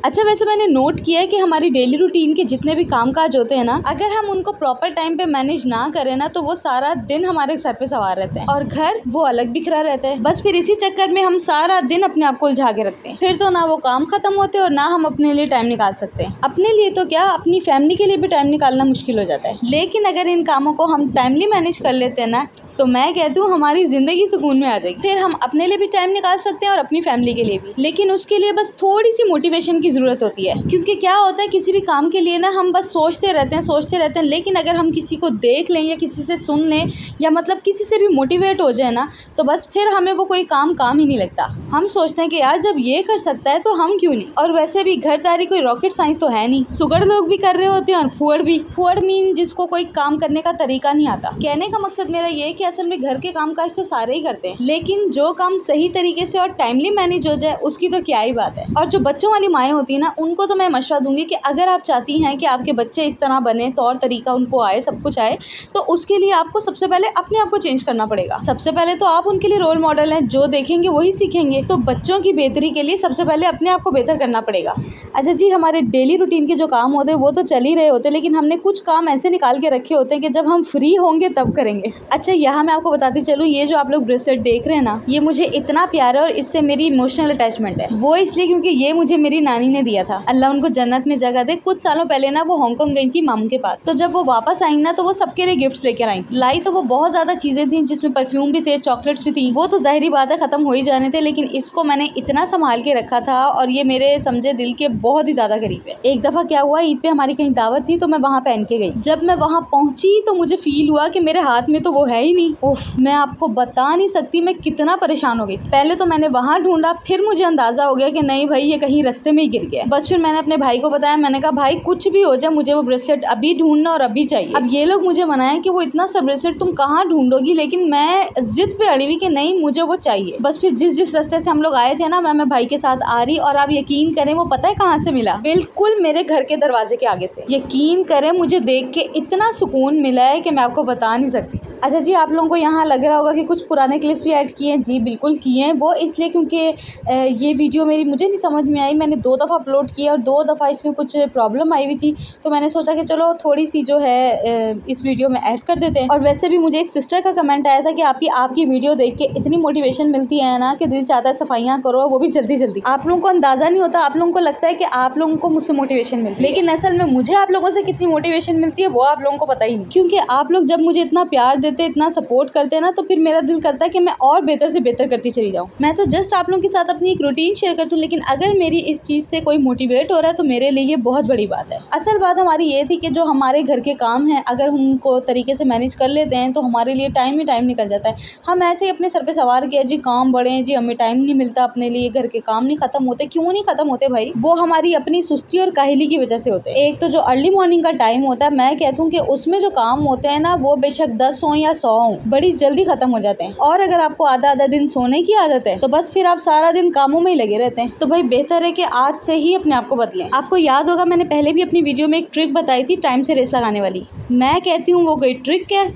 अच्छा, वैसे मैंने नोट किया है कि हमारी डेली रूटीन के जितने भी कामकाज होते हैं ना, अगर हम उनको प्रॉपर टाइम पे मैनेज ना करें ना, तो वो सारा दिन हमारे सर पे सवार रहते हैं और घर वो अलग बिखरा रहता है। बस फिर इसी चक्कर में हम सारा दिन अपने आप को उलझा के रखते हैं। फिर तो ना वो काम खत्म होते और ना हम अपने लिए टाइम निकाल सकते हैं। अपने लिए तो क्या, अपनी फैमिली के लिए भी टाइम निकालना मुश्किल हो जाता है। लेकिन अगर इन कामों को हम टाइमली मैनेज कर लेते हैं ना, तो मैं कहती हूँ हमारी जिंदगी सुकून में आ जाएगी। फिर हम अपने लिए भी टाइम निकाल सकते हैं और अपनी फैमिली के लिए भी। लेकिन उसके लिए बस थोड़ी सी मोटिवेशन की जरूरत होती है, क्योंकि क्या होता है किसी भी काम के लिए ना हम बस सोचते रहते हैं। लेकिन अगर हम किसी को देख लें या किसी से सुन लें या मतलब किसी से भी मोटिवेट हो जाए ना, तो बस फिर हमें वो कोई काम ही नहीं लगता। हम सोचते हैं कि यार जब ये कर सकता है तो हम क्यों नहीं। और वैसे भी घरदारी कोई रॉकेट साइंस तो है नहीं, सुगड़ लोग भी कर रहे होते हैं और फुअड़ भी। फुअड़ मीन जिसको कोई काम करने का तरीका नहीं आता। कहने का मकसद मेरा ये है कि असल में घर के कामकाज तो सारे ही करते हैं, लेकिन जो काम सही तरीके से और टाइमली मैनेज हो जाए उसकी तो क्या ही बात है। और जो बच्चों वाली माएँ होती है ना, उनको तो मैं मशवरा दूंगी कि अगर आप चाहती हैं कि आपके बच्चे इस तरह बने, तौर तरीका उनको आए, सब कुछ आए, तो उसके लिए आपको सबसे पहले अपने आप को चेंज करना पड़ेगा। सबसे पहले तो आप उनके लिए रोल मॉडल हैं, जो देखेंगे वही सीखेंगे। तो बच्चों की बेहतरी के लिए सबसे पहले अपने आप को बेहतर करना पड़ेगा। अच्छा जी, हमारे डेली रूटीन के जो काम होते हैं वो तो चल ही रहे होते हैं, लेकिन हमने कुछ काम ऐसे निकाल के रखे होते हैं कि जब हम फ्री होंगे तब करेंगे। अच्छा, यहाँ मैं आपको बताती चलूँ, ये जो आप लोग ब्रेसलेट देख रहे हैं ना, ये मुझे इतना प्यारा और इससे मेरी इमोशनल अटैचमेंट है। वो इसलिए क्योंकि ये मुझे मेरी नानी ने दिया था। अल्लाह उनको जन्नत में जगह दे। कुछ सालों पहले ना वो हांगकांग गई थी मामू के पास। तो जब वो वापस आई ना, तो वो सबके लिए गिफ्ट्स लेकर आई। लाई तो वो बहुत ज्यादा चीजें थी, जिसमें परफ्यूम भी थे, चॉकलेट्स भी थी। वो तो जाहिर बात है खत्म हो ही जाने थे, लेकिन इसको मैंने इतना संभाल के रखा था और ये मेरे समझे दिल के बहुत ही ज्यादा करीब है। एक दफा क्या हुआ, ईद पे हमारी कहीं दावत थी, तो मैं वहाँ पहन के गई। जब मैं वहाँ पहुंची तो मुझे फील हुआ कि मेरे हाथ में तो वो है ही नहीं। उफ, मैं आपको बता नहीं सकती मैं कितना परेशान हो गई। पहले तो मैंने वहाँ ढूंढा, फिर मुझे अंदाजा हो गया कि नहीं भाई, ये कहीं रास्ते में ही गिर गया। बस फिर मैंने अपने भाई को बताया। मैंने कहा भाई कुछ भी हो जाए, मुझे वो ब्रेसलेट अभी ढूंढना और अभी चाहिए। अब ये लोग मुझे मनाए कि वो इतना सा ब्रेसलेट तुम कहाँ ढूंढोगी, लेकिन मैं जिद पे अड़ी हुई कि नहीं, मुझे वो चाहिए। बस फिर जिस रास्ते से हम लोग आए थे ना, मैं भाई के साथ आ रही, और आप यकीन करें वो पता है कहाँ से मिला, बिल्कुल मेरे घर के दरवाजे के आगे से। यकीन करें मुझे देख के इतना सुकून मिला है कि मैं आपको बता नहीं सकती। अच्छा जी, आप लोगों को यहाँ लग रहा होगा कि कुछ पुराने क्लिप्स भी ऐड किए हैं। जी बिल्कुल किए हैं। वो इसलिए क्योंकि ये वीडियो मेरी मुझे नहीं समझ में आई। मैंने 2 दफ़ा अपलोड किया और 2 दफ़ा इसमें कुछ प्रॉब्लम आई हुई थी, तो मैंने सोचा कि चलो थोड़ी सी जो है इस वीडियो में ऐड कर देते हैं। और वैसे भी मुझे एक सिस्टर का कमेंट आया था कि आपकी वीडियो देख के इतनी मोटिवेशन मिलती है ना कि दिल चाहता है सफाइयाँ करो, वो भी जल्दी जल्दी। आप लोगों को अंदाज़ा नहीं होता, आप लोगों को लगता है कि आप लोगों को मुझसे मोटिवेशन मिलती है, लेकिन असल में मुझे आप लोगों से कितनी मोटिवेशन मिलती है वो आप लोगों को पता ही नहीं। क्योंकि आप लोग जब मुझे इतना प्यार देते, इतना सपोर्ट करते हैं ना, तो फिर मेरा दिल करता है कि मैं और बेहतर से बेहतर करती चली जाऊँ। मैं तो जस्ट आप लोगों के साथ अपनी एक रूटीन शेयर करती हूँ, लेकिन अगर मेरी इस चीज़ से कोई मोटिवेट हो रहा है तो मेरे लिए ये बहुत बड़ी बात है। असल बात हमारी ये थी कि जो हमारे घर के काम हैं, अगर हम उनको तरीके से मैनेज कर लेते हैं तो हमारे लिए टाइम ही टाइम निकल जाता है। हम ऐसे ही अपने सर पे सवार किया जी, काम बड़े हैं जी, हमें टाइम नहीं मिलता अपने लिए, घर के काम नहीं खत्म होते। क्यों नहीं खत्म होते भाई? वो हमारी अपनी सुस्ती और काहली की वजह से होते हैं। एक तो जो अर्ली मॉर्निंग का टाइम होता है, मैं कहती हूँ कि उसमें जो काम होते हैं ना, वो बेशक 10 हो या 100 हो, बड़ी जल्दी खत्म हो जाते हैं। और अगर आपको आधा दिन सोने की आदत है तो बस फिर आप सारा दिन कामों में ही लगे रहते हैं। तो भाई बेहतर है कि आज से ही अपने आप को बदलें। आपको याद होगा मैंने पहले भी अपनी वीडियो में एक ट्रिक बताई थी टाइम से रेस लगाने वाली। मैं कहती हूँ वो कोई ट्रिक है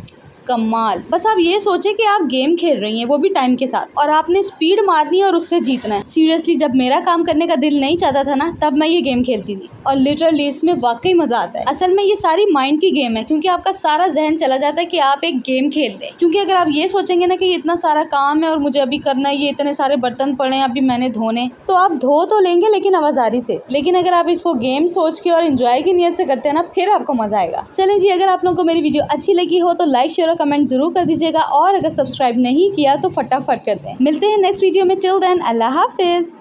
कमाल। बस आप ये सोचें कि आप गेम खेल रही हैं, वो भी टाइम के साथ, और आपने स्पीड मारनी है और उससे जीतना है। सीरियसली जब मेरा काम करने का दिल नहीं चाहता था ना, तब मैं ये गेम खेलती थी और लिटरली इसमें वाकई मजा आता है। असल में ये सारी माइंड की गेम है, क्योंकि आपका सारा जहन चला जाता है कि आप एक गेम खेल रहे हैं। क्योंकि अगर आप ये सोचेंगे ना कि ये इतना सारा काम है और मुझे अभी करना है, ये इतने सारे बर्तन पड़े हैं अभी मैंने धोने, तो आप धो तो लेंगे लेकिन आवाजारी से। लेकिन अगर आप इसको गेम सोच के और एंजॉय की नियत से करते हैं ना, फिर आपको मजा आएगा। चलें जी, अगर आप लोगों को मेरी वीडियो अच्छी लगी हो तो लाइक शेयर और कमेंट जरूर कर दीजिएगा, और अगर सब्सक्राइब नहीं किया तो फटाफट कर दें। मिलते हैं नेक्स्ट वीडियो में। टिल देन अल्लाह हाफिज।